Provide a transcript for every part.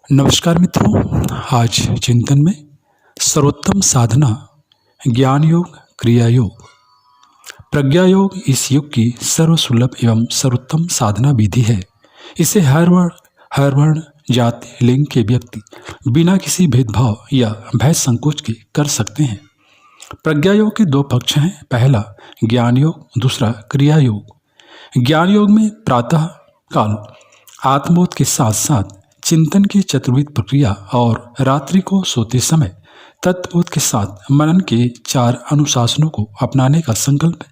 नमस्कार मित्रों। आज चिंतन में सर्वोत्तम साधना ज्ञान योग, क्रिया योग, प्रज्ञा योग इस युग की सर्वसुलभ एवं सर्वोत्तम साधना विधि है। इसे हर वर्ण, जाति, लिंग के व्यक्ति बिना किसी भेदभाव या भय संकोच के कर सकते हैं। प्रज्ञा योग के दो पक्ष हैं, पहला ज्ञान योग, दूसरा क्रिया योग। ज्ञान योग में प्रातः काल आत्मबोध के साथ साथ चिंतन की चतुर्विध प्रक्रिया और रात्रि को सोते समय तत्वबोध के साथ मनन के 4 अनुशासनों को अपनाने का संकल्प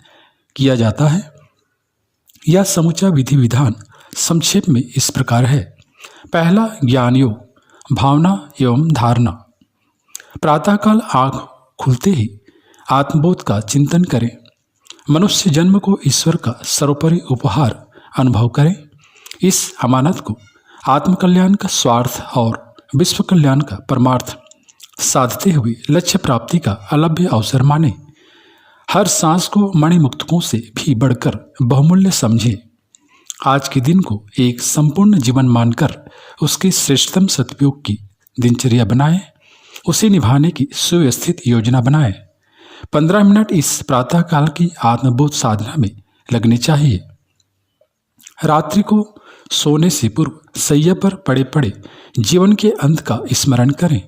किया जाता है। यह समूचा विधि विधान संक्षेप में इस प्रकार है। पहला ज्ञान योग, भावना एवं धारणा। प्रातःकाल आँख खुलते ही आत्मबोध का चिंतन करें। मनुष्य जन्म को ईश्वर का सर्वोपरि उपहार अनुभव करें। इस अमानत को आत्मकल्याण का स्वार्थ और विश्व कल्याण का परमार्थ साधते हुए लक्ष्य प्राप्ति का अलभ्य अवसर माने। हर सांस को मणिमुक्तकों से भी बढ़कर बहुमूल्य समझें। आज के दिन को एक संपूर्ण जीवन मानकर उसके श्रेष्ठतम सदुपयोग की दिनचर्या बनाएं। उसे निभाने की सुव्यवस्थित योजना बनाएं। 15 मिनट इस प्रातःकाल की आत्मबोध साधना में लगने चाहिए। रात्रि को सोने से पूर्व सैया पर पड़े पड़े जीवन के अंत का स्मरण करें।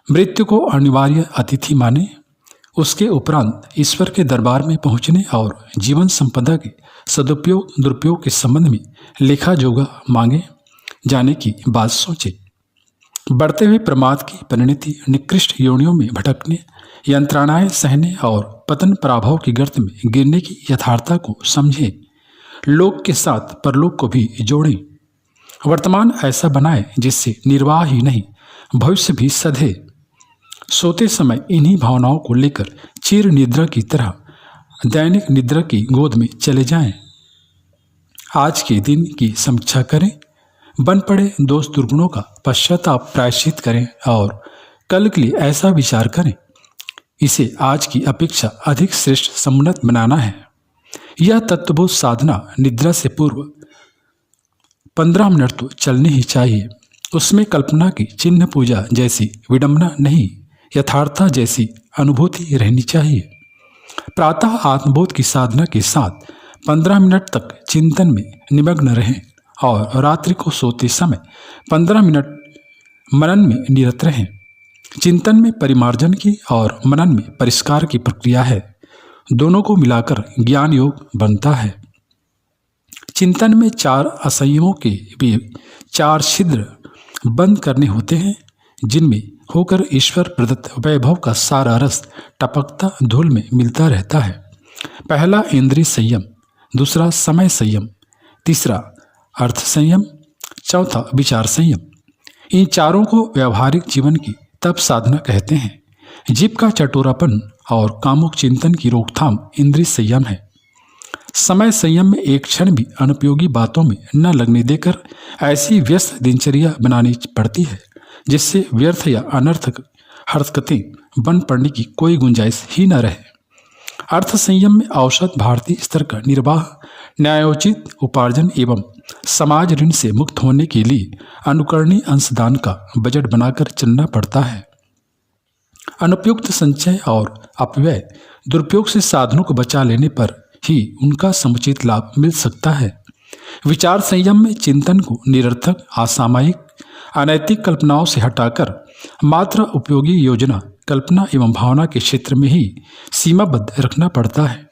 मृत्यु को अनिवार्य अतिथि माने। उसके उपरांत ईश्वर के दरबार में पहुंचने और जीवन संपदा के सदुपयोग दुरुपयोग के संबंध में लेखा जोखा मांगे जाने की बात सोचे। बढ़ते हुए प्रमाद की परिणति निकृष्ट योनियों में भटकने, यंत्रणाएं सहने और पतन प्रभाव की गर्त में गिरने की यथार्थता को समझें। लोक के साथ परलोक को भी जोड़ें। वर्तमान ऐसा बनाएं जिससे निर्वाह ही नहीं भविष्य भी सधे। सोते समय इन्हीं भावनाओं को लेकर चिर निद्रा की तरह दैनिक निद्रा की गोद में चले जाएं। आज के दिन की समीक्षा करें। बन पड़े दोष दुर्गुणों का पश्चाताप प्रायश्चित करें और कल के लिए ऐसा विचार करें। इसे आज की अपेक्षा अधिक श्रेष्ठ समुन्नत बनाना है। यह तत्वबोध साधना निद्रा से पूर्व 15 मिनट तो चलनी ही चाहिए। उसमें कल्पना की चिन्ह पूजा जैसी विडंबना नहीं, यथार्थता जैसी अनुभूति रहनी चाहिए। प्रातः आत्मबोध की साधना के साथ 15 मिनट तक चिंतन में निमग्न रहें और रात्रि को सोते समय 15 मिनट मनन में निरत रहें। चिंतन में परिमार्जन की और मनन में परिष्कार की प्रक्रिया है। दोनों को मिलाकर ज्ञान योग बनता है। चिंतन में 4 असंयमों के भी 4 छिद्र बंद करने होते हैं, जिनमें होकर ईश्वर प्रदत्त वैभव का सारा रस टपकता धूल में मिलता रहता है। पहला इंद्रिय संयम, दूसरा समय संयम, तीसरा अर्थ संयम, चौथा विचार संयम। इन चारों को व्यावहारिक जीवन की तप साधना कहते हैं। जीव का चटोरापन और कामुक चिंतन की रोकथाम इंद्रिय संयम है। समय संयम में एक क्षण भी अनुपयोगी बातों में न लगने देकर ऐसी व्यस्त दिनचर्या बनानी पड़ती है जिससे व्यर्थ या अनर्थक हरकतें बन पड़ने की कोई गुंजाइश ही न रहे। अर्थ संयम में औसत भारतीय स्तर का निर्वाह, न्यायोचित उपार्जन एवं समाज ऋण से मुक्त होने के लिए अनुकरणीय अंशदान का बजट बनाकर चलना पड़ता है। अनुपयुक्त संचय और अपव्यय दुरुपयोग से साधनों को बचा लेने पर ही उनका समुचित लाभ मिल सकता है। विचार संयम में चिंतन को निरर्थक, असामायिक, अनैतिक कल्पनाओं से हटाकर मात्र उपयोगी योजना, कल्पना एवं भावना के क्षेत्र में ही सीमाबद्ध रखना पड़ता है।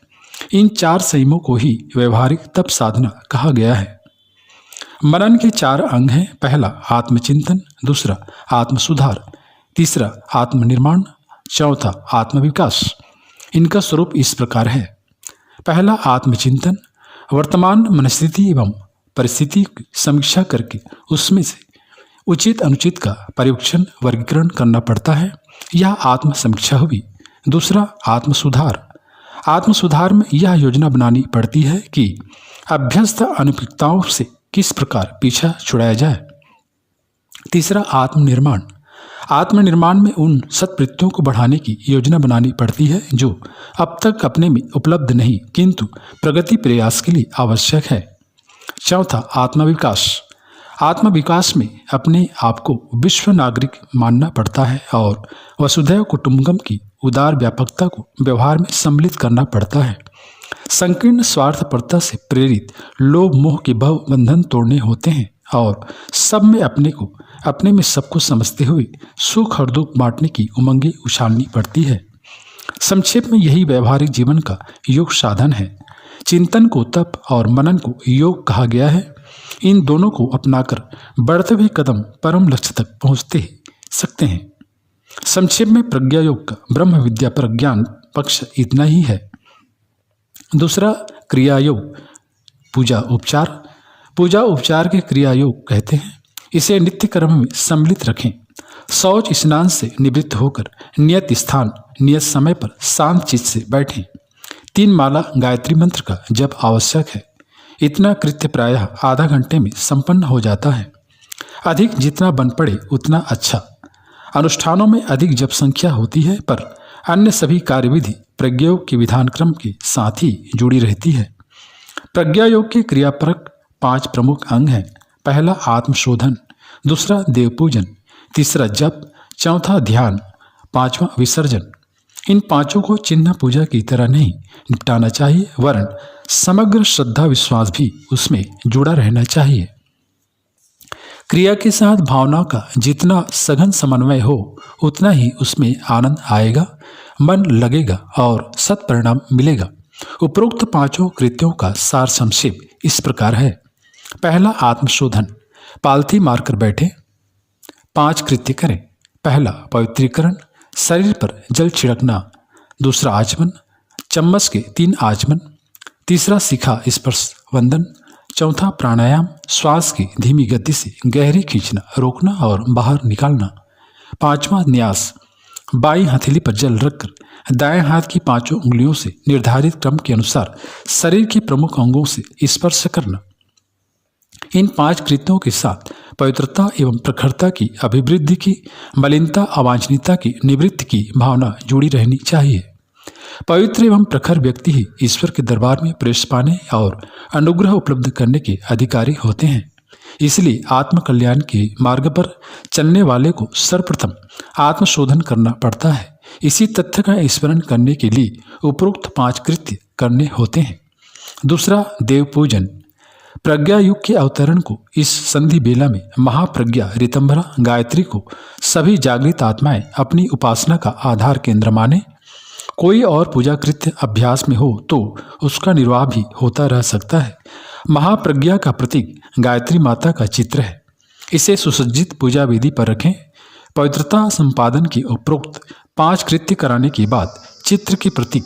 इन 4 संयमों को ही व्यवहारिक तप साधना कहा गया है। मनन के 4 अंग हैं। पहला आत्मचिंतन, दूसरा आत्मसुधार, तीसरा आत्मनिर्माण, चौथा आत्मविकास। इनका स्वरूप इस प्रकार है। पहला आत्मचिंतन, वर्तमान मनस्थिति एवं परिस्थिति की समीक्षा करके उसमें से उचित अनुचित का परीक्षण वर्गीकरण करना पड़ता है। यह आत्म समीक्षा हुई। दूसरा आत्मसुधार। आत्मसुधार में यह योजना बनानी पड़ती है कि अभ्यस्त अनुपयुक्तताओं से किस प्रकार पीछा छुड़ाया जाए। तीसरा आत्मनिर्माण। आत्मनिर्माण में उन सत्प्रवृत्तियों को बढ़ाने की योजना बनानी पड़ती है जो अब तक अपने में उपलब्ध नहीं किंतु प्रगति प्रयास के लिए आवश्यक है। चौथा आत्मविकास। आत्म विकास में अपने आप को विश्व नागरिक मानना पड़ता है और वसुधैव कुटुंबकम की उदार व्यापकता को व्यवहार में सम्मिलित करना पड़ता है। संकीर्ण स्वार्थपरता से प्रेरित लोभ मोह के भव बंधन तोड़ने होते हैं और सब में अपने को, अपने में सबको समझते हुए सुख और दुख बांटने की उमंगें उछालनी पड़ती है। संक्षेप में यही व्यवहारिक जीवन का योग साधन है। चिंतन को तप और मनन को योग कहा गया है। इन दोनों को अपनाकर बढ़ते हुए कदम परम लक्ष्य तक पहुंचते सकते हैं। संक्षेप में प्रज्ञा योग का ब्रह्म विद्या पर ज्ञान पक्ष इतना ही है। दूसरा क्रिया योग, पूजा उपचार। पूजा उपचार के क्रिया योग कहते हैं। इसे नित्य कर्म में सम्मिलित रखें। शौच स्नान से निवृत्त होकर नियत स्थान नियत समय पर शांत चित्त से बैठें। 3 माला गायत्री मंत्र का जप आवश्यक है। इतना कृत्य प्रायः आधा घंटे में संपन्न हो जाता है। अधिक जितना बन पड़े उतना अच्छा। अनुष्ठानों में अधिक जप संख्या होती है, पर अन्य सभी कार्यविधि प्रज्ञायोग के विधान क्रम के साथ ही जुड़ी रहती है। प्रज्ञा योग के क्रियापरक 5 प्रमुख अंग हैं। पहला आत्मशोधन, दूसरा देवपूजन, तीसरा जप, चौथा ध्यान, 5वां विसर्जन। इन पांचों को चिन्ह पूजा की तरह नहीं निपटाना चाहिए, वरन समग्र श्रद्धा विश्वास भी उसमें जुड़ा रहना चाहिए। क्रिया के साथ भावनाओं का जितना सघन समन्वय हो उतना ही उसमें आनंद आएगा, मन लगेगा और सत्परिणाम मिलेगा। उपरोक्त 5 कृत्यों का सार संक्षेप इस प्रकार है। पहला आत्मशोधन, पालथी मारकर बैठे 5 कृत्य करें। पहला पवित्रीकरण, शरीर पर जल छिड़कना। दूसरा आचमन, चम्मच के 3 आचमन। तीसरा शिखा स्पर्श वंदन। चौथा प्राणायाम, श्वास की धीमी गति से गहरी खींचना, रोकना और बाहर निकालना। 5वां न्यास, बाईं हथेली पर जल रखकर दाएं हाथ की 5 उंगलियों से निर्धारित क्रम के अनुसार शरीर के प्रमुख अंगों से स्पर्श करना। इन 5 कृत्यों के साथ पवित्रता एवं प्रखरता की अभिवृद्धि की, मलिनता अवांछनीयता की निवृत्ति की भावना जुड़ी रहनी चाहिए। पवित्र एवं प्रखर व्यक्ति ही ईश्वर के दरबार में प्रवेश पाने और अनुग्रह उपलब्ध करने के अधिकारी होते हैं। इसलिए आत्मकल्याण के मार्ग पर चलने वाले को सर्वप्रथम आत्मशोधन करना पड़ता है। इसी तथ्य का स्मरण करने के लिए उपरोक्त 5 कृत्य करने होते हैं। दूसरा देव पूजन। प्रज्ञा युग के अवतरण को इस संधि बेला में महाप्रज्ञा ऋतंभरा गायत्री को सभी जागृत आत्माएं अपनी उपासना का आधार केंद्र माने। कोई और पूजा कृत्य अभ्यास में हो तो उसका निर्वाह भी होता रह सकता है। महाप्रज्ञा का प्रतीक गायत्री माता का चित्र है। इसे सुसज्जित पूजा विधि पर रखें। पवित्रता संपादन के उपरोक्त 5 कृत्य कराने के बाद चित्र के प्रतीक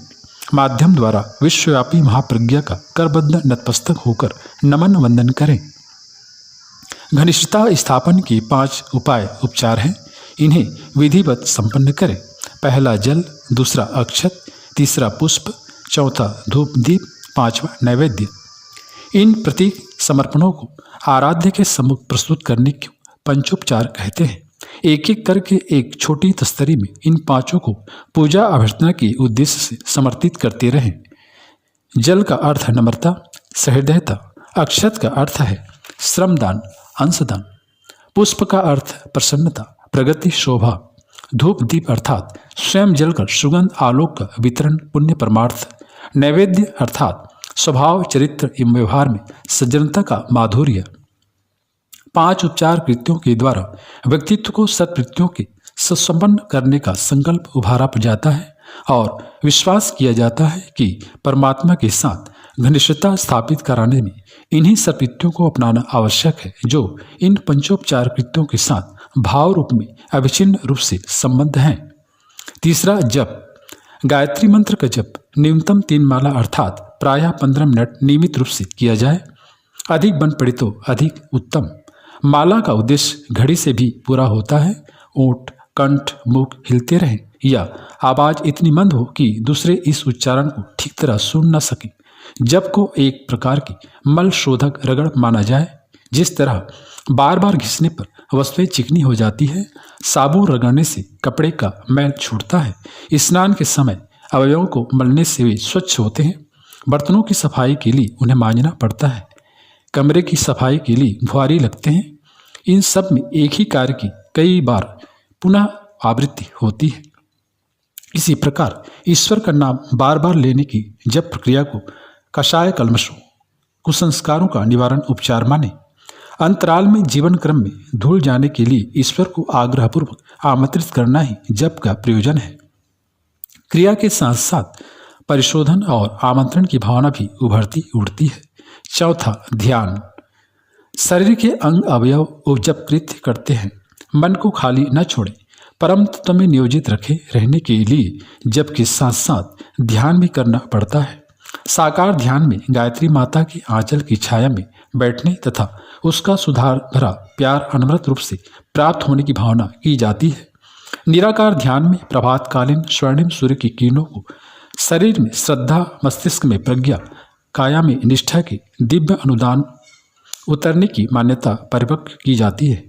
माध्यम द्वारा विश्वव्यापी महाप्रज्ञा का करबद्ध नतमस्तक होकर नमन वंदन करें। घनिष्ठता स्थापन के 5 उपाय उपचार हैं। इन्हें विधिवत संपन्न करें। पहला जल, दूसरा अक्षत, तीसरा पुष्प, चौथा धूप दीप, 5वां नैवेद्य। इन प्रतीक समर्पणों को आराध्य के सम्मुख प्रस्तुत करने को पंचोपचार कहते हैं। एक एक करके एक छोटी तस्तरी में इन 5 को पूजा अभ्यर्थना के उद्देश्य से समर्पित करते रहें। जल का अर्थ है नम्रता, सहृदयता। अक्षत का अर्थ है श्रमदान, अंशदान। पुष्प का अर्थ प्रसन्नता, प्रगति, शोभा। धूप दीप अर्थात स्वयं जलकर सुगंध आलोक का वितरण, पुण्य परमार्थ। नैवेद्य अर्थात स्वभाव, चरित्र एवं व्यवहार में सज्जनता का माधुर्य। 5 उपचार कृत्यों के द्वारा व्यक्तित्व को सत्कृत्यों के सुसंपन्न करने का संकल्प उभारा जाता है और विश्वास किया जाता है कि परमात्मा के साथ घनिष्ठता स्थापित कराने में इन्हीं सत्कृत्यों को अपनाना आवश्यक है, जो इन पंचोपचार कृत्यों के साथ भाव रूप में अविच्छिन्न रूप से संबद्ध हैं। तीसरा जप। गायत्री मंत्र का जप न्यूनतम 3 माला अर्थात प्रायः 15 मिनट नियमित रूप से किया जाए। अधिक बन पड़े तो अधिक उत्तम। माला का उद्देश्य घड़ी से भी पूरा होता है। ओंठ, कंठ, मुख हिलते रहें या आवाज इतनी मंद हो कि दूसरे इस उच्चारण को ठीक तरह सुन न सके। जप को एक प्रकार की मल शोधक रगड़ माना जाए। जिस तरह बार बार घिसने पर वस्तुएं चिकनी हो जाती है, साबुन रगड़ने से कपड़े का मैल छूटता है, स्नान के समय अवयवों को मलने से वे स्वच्छ होते हैं। बर्तनों की सफाई के लिए उन्हें मांजना पड़ता है। कमरे की सफाई के लिए भुआरी लगते हैं। इन सब में एक ही कार्य की कई बार पुनः आवृत्ति होती है। इसी प्रकार ईश्वर का नाम बार बार लेने की जब प्रक्रिया को कषाय कल्मषों कुसंस्कारों का निवारण उपचार माने। अंतराल में जीवन क्रम में धुल जाने के लिए ईश्वर को आग्रहपूर्वक आमंत्रित करना ही जप का प्रयोजन है। क्रिया के साथ साथ परिशोधन और आमंत्रण की भावना भी उभरती उठती है। चौथा, ध्यान। शरीर के अंग अवयव जब कृत्य करते हैं, मन को खाली न छोड़े, परम तत्व में नियोजित रखे रहने के लिए जप के साथ साथ ध्यान भी करना पड़ता है। साकार ध्यान में गायत्री माता के आंचल की छाया में बैठने तथा उसका सुधार भरा प्यार अनवरत रूप से प्राप्त होने की भावना की जाती है। निराकार ध्यान में प्रभातकालीन स्वर्णिम सूर्य की किरणों को शरीर में श्रद्धा, मस्तिष्क में प्रज्ञा, काया में निष्ठा के दिव्य अनुदान उतरने की मान्यता परिपक्व की जाती है।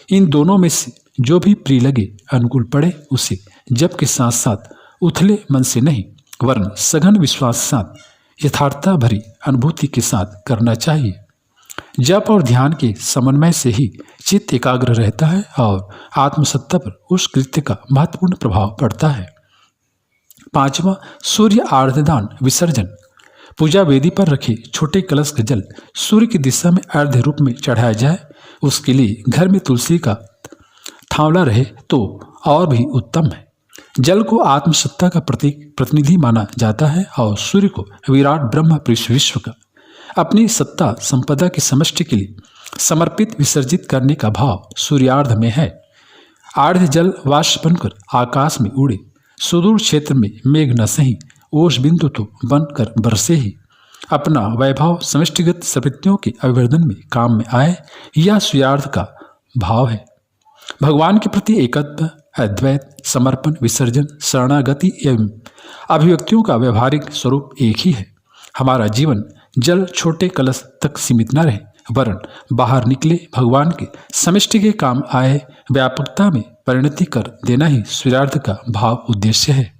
इन दोनों में से जो भी प्रिय लगे, अनुकूल पड़े, उसे जप के साथ साथ उथले मन से नहीं वरन सघन विश्वास के साथ यथार्थता भरी अनुभूति के साथ करना चाहिए। जप और ध्यान के समन्वय से ही चित्त एकाग्र रहता है और आत्मसत्ता पर उस कृत्य का महत्वपूर्ण प्रभाव पड़ता है। पांचवा, सूर्य आर्धदान विसर्जन। पूजा वेदी पर रखे छोटे कलश का जल सूर्य की दिशा में अर्ध रूप में चढ़ाया जाए। उसके लिए घर में तुलसी का थांवला रहे तो और भी उत्तम है। जल को आत्मसत्ता का प्रतिनिधि माना जाता है और सूर्य को विराट ब्रह्म विश्व का अपनी सत्ता संपदा की समष्टि के लिए समर्पित विसर्जित करने का भाव सूर्यार्ध में है। आर्ध जल वाष्प बनकर आकाश में उड़े, सुदूर क्षेत्र में मेघ न सही, ओष बिंदु तो बनकर बरसे ही, अपना वैभव समष्टिगत सकृत्यों के अभिवर्धन में काम में आए, यह सूर्यार्ध का भाव है। भगवान के प्रति एकत्व, अद्वैत, समर्पण, विसर्जन, शरणागति एवं अभिव्यक्तियों का व्यवहारिक स्वरूप एक ही है। हमारा जीवन जल छोटे कलश तक सीमित न रहे वरन बाहर निकले भगवान के समष्टि के काम आए व्यापकता में परिणति कर देना ही सूर्यार्ध का भाव उद्देश्य है।